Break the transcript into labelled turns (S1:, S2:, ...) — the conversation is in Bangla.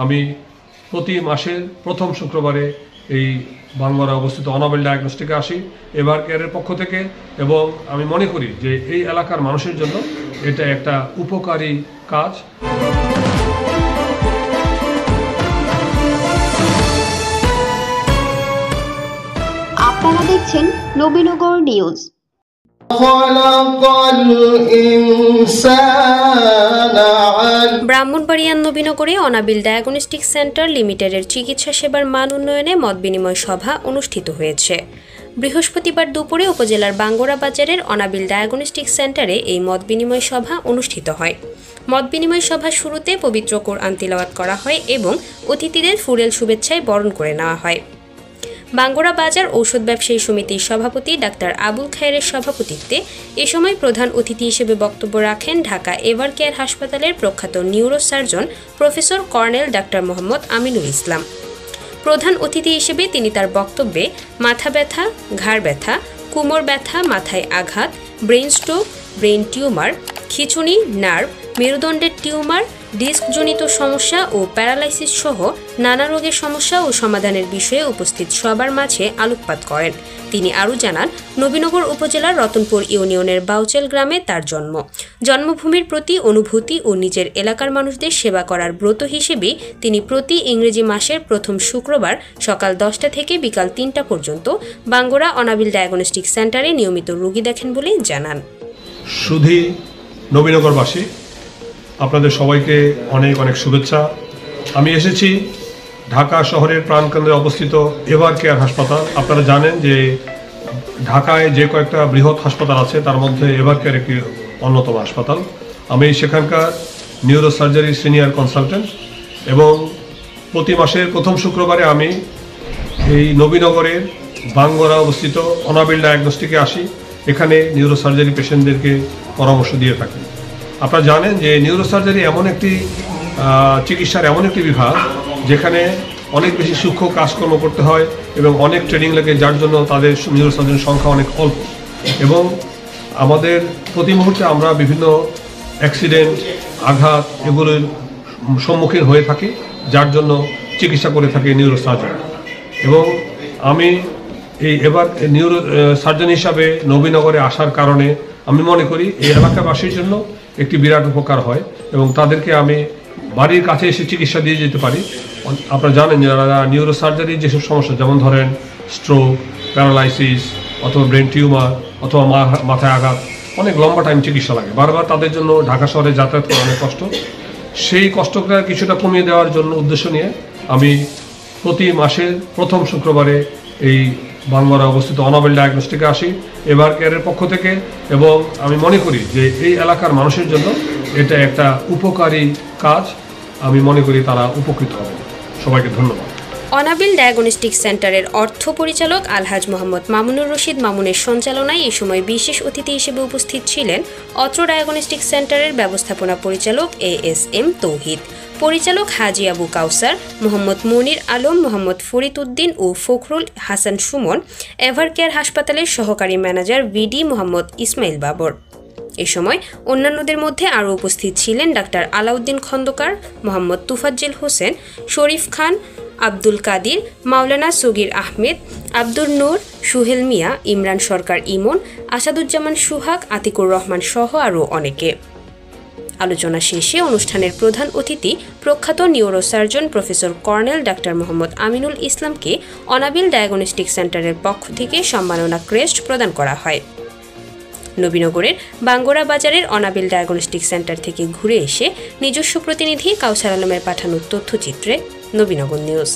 S1: আমি প্রতি মাসের প্রথম শুক্রবারে এই বাংলার অবস্থিত অনাবেল ডায়াগনস্টিকে আসি এভার কেয়ারের পক্ষ থেকে, এবং আমি মনে করি যে এই এলাকার মানুষের জন্য এটা একটা উপকারী কাজ।
S2: আপনারা দেখছেন নবীনগর নিউজ।
S3: ব্রাহ্মণবাড়িয়ার নবীনগরে অনাবিল ডায়াগনস্টিক সেন্টার লিমিটেডের চিকিৎসা সেবার মান উন্নয়নে মতবিনিময় সভা অনুষ্ঠিত হয়েছে। বৃহস্পতিবার দুপুরে উপজেলার বাঙ্গরা বাজারের অনাবিল ডায়াগনস্টিক সেন্টারে এই মতবিনিময় সভা অনুষ্ঠিত হয়। মতবিনিময় সভার শুরুতে পবিত্র কোরআন তিলাওয়াত করা হয় এবং অতিথিদের ফুলেল শুভেচ্ছায় বরণ করে নেওয়া হয়। বাঙ্গরা বাজার ঔষধ ব্যবসায়ী সমিতির সভাপতি ডাক্তার আবুল খায়েরের সভাপতিত্বে এ সময় প্রধান অতিথি হিসেবে বক্তব্য রাখেন ঢাকা এভার কেয়ার হাসপাতালের প্রখ্যাত neurosurgeon professor colonel doctor Mohammad Aminul Islam. প্রধান অতিথি হিসেবে তিনি তার বক্তব্যে মাথা ব্যথা, ঘাড় ব্যথা, কোমর ব্যথা, মাথায় আঘাত, ব্রেন স্ট্রোক, ব্রেন টিউমার, খিঁচুনি, নার্ভ, মেরুদণ্ডের টিউমার, ডিস্কজনিত সমস্যা ও প্যারালাইসিস সহ নানা রোগের সমস্যা ও সমাধানের বিষয়ে উপস্থিত সবার মাঝে আলোকপাত করেন। তিনি আরও জানান, নবীনগর উপজেলার রতনপুর ইউনিয়নের বাউচেল গ্রামে তার জন্ম। জন্মভূমির প্রতি অনুভূতি ও নিজের এলাকার মানুষদের সেবা করার ব্রত হিসেবে তিনি প্রতি ইংরেজি মাসের প্রথম শুক্রবার সকাল 10টা থেকে বিকাল 3টা পর্যন্ত বাঙ্গরা অনাবিল ডায়াগনস্টিক সেন্টারে নিয়মিত রোগী দেখেন বলে জানান।
S1: শুধু নবীনগরবাসী, আপনাদের সবাইকে অনেক অনেক শুভেচ্ছা। আমি এসেছি ঢাকা শহরের প্রাণকেন্দ্রে অবস্থিত এভার কেয়ার হাসপাতাল। আপনারা জানেন যে ঢাকায় যে কয়েকটা বৃহৎ হাসপাতাল আছে তার মধ্যে এভার কেয়ার একটি অন্যতম হাসপাতাল। আমি সেখানকার নিউরোসার্জারি সিনিয়র কনসালটেন্ট, এবং প্রতি মাসের প্রথম শুক্রবারে আমি এই নবীনগরের বাঙ্গরা অবস্থিত অনাবিল ডায়াগনস্টিকে আসি। এখানে নিউরোসার্জারি পেশেন্টদেরকে পরামর্শ দিয়ে থাকি। আপনারা জানেন যে নিউরোসার্জারি এমন একটি চিকিৎসার এমন একটি বিভাগ যেখানে অনেক বেশি সূক্ষ্ম কাজকর্ম করতে হয় এবং অনেক ট্রেনিং লাগে, যার জন্য তাদের নিউরোসার্জারির সংখ্যা অনেক অল্প, এবং আমাদের প্রতি মুহূর্তে আমরা বিভিন্ন অ্যাক্সিডেন্ট, আঘাত এগুলোর সম্মুখীন হয়ে থাকি, যার জন্য চিকিৎসা করে থাকি নিউরোসার্জারি। এবং আমি এবার নিউরো সার্জন হিসাবে নবীনগরে আসার কারণে আমি মনে করি এই এলাকাবাসীর জন্য একটি বিরাট উপকার হয়, এবং তাদেরকে আমি বাড়ির কাছে এসে চিকিৎসা দিয়ে যেতে পারি। আপনারা জানেন যারা নিউরোসার্জারির যেসব সমস্যা, যেমন ধরেন স্ট্রোক, প্যারালাইসিস অথবা ব্রেন টিউমার অথবা মাথায় আঘাত, অনেক লম্বা টাইম চিকিৎসা লাগে, বারবার তাদের জন্য ঢাকা শহরে যাতায়াত করা অনেক কষ্ট। সেই কষ্টটা কিছুটা কমিয়ে দেওয়ার জন্য উদ্দেশ্য নিয়ে আমি প্রতি মাসের প্রথম শুক্রবারে এই বাংলার অবস্থিত অনাবেল ডায়াগনস্টিকে আসি এভার কেয়ারের পক্ষ থেকে, এবং আমি মনে করি যে এই এলাকার মানুষের জন্য এটা একটা উপকারী কাজ। আমি মনে করি তারা উপকৃত হবে। সবাইকে ধন্যবাদ।
S3: অনাবিল ডায়াগনস্টিক সেন্টারের অর্থ পরিচালক আলহাজ মোহাম্মদ মামুনুর রশিদ মামুনের সঞ্চালনায় এ সময় বিশেষ অতিথি হিসেবে উপস্থিত ছিলেন অত্র ডায়াগনস্টিক সেন্টারের ব্যবস্থাপনা পরিচালক ASM তৌহিদ, পরিচালক হাজি আবু কাউসার, মোহাম্মদ মনির আলম, মোহাম্মদ ফরিদ উদ্দিন ও ফখরুল হাসান সুমন, এভার কেয়ার হাসপাতালের সহকারী ম্যানেজার VD মোহাম্মদ ইসমাইল বাবর। এ সময় অন্যান্যদের মধ্যে আরও উপস্থিত ছিলেন ডাক্তার আলাউদ্দিন খন্দকার, মোহাম্মদ তুফাজ্জল হোসেন, শরীফ খান, আব্দুল কাদির, মাওলানা সগির আহমেদ, আব্দুর নূর, সুহেল মিয়া, ইমরান সরকার ইমন, আসাদুজ্জামান সুহাগ, আতিকুর রহমান সহ আরও অনেকে। আলোচনা শেষে অনুষ্ঠানের প্রধান অতিথি প্রখ্যাত neurosurgeon professor colonel doctor Mohammad Aminul ইসলামকে অনাবিল ডায়াগনস্টিক সেন্টারের পক্ষ থেকে সম্মাননা ক্রেস্ট প্রদান করা হয়। নবীনগরের বাঙ্গরা বাজারের অনাবিল ডায়াগনস্টিক সেন্টার থেকে ঘুরে এসে নিজস্ব প্রতিনিধি কাউসার আলমের পাঠানো তথ্যচিত্রে নবীনগর নিউজ।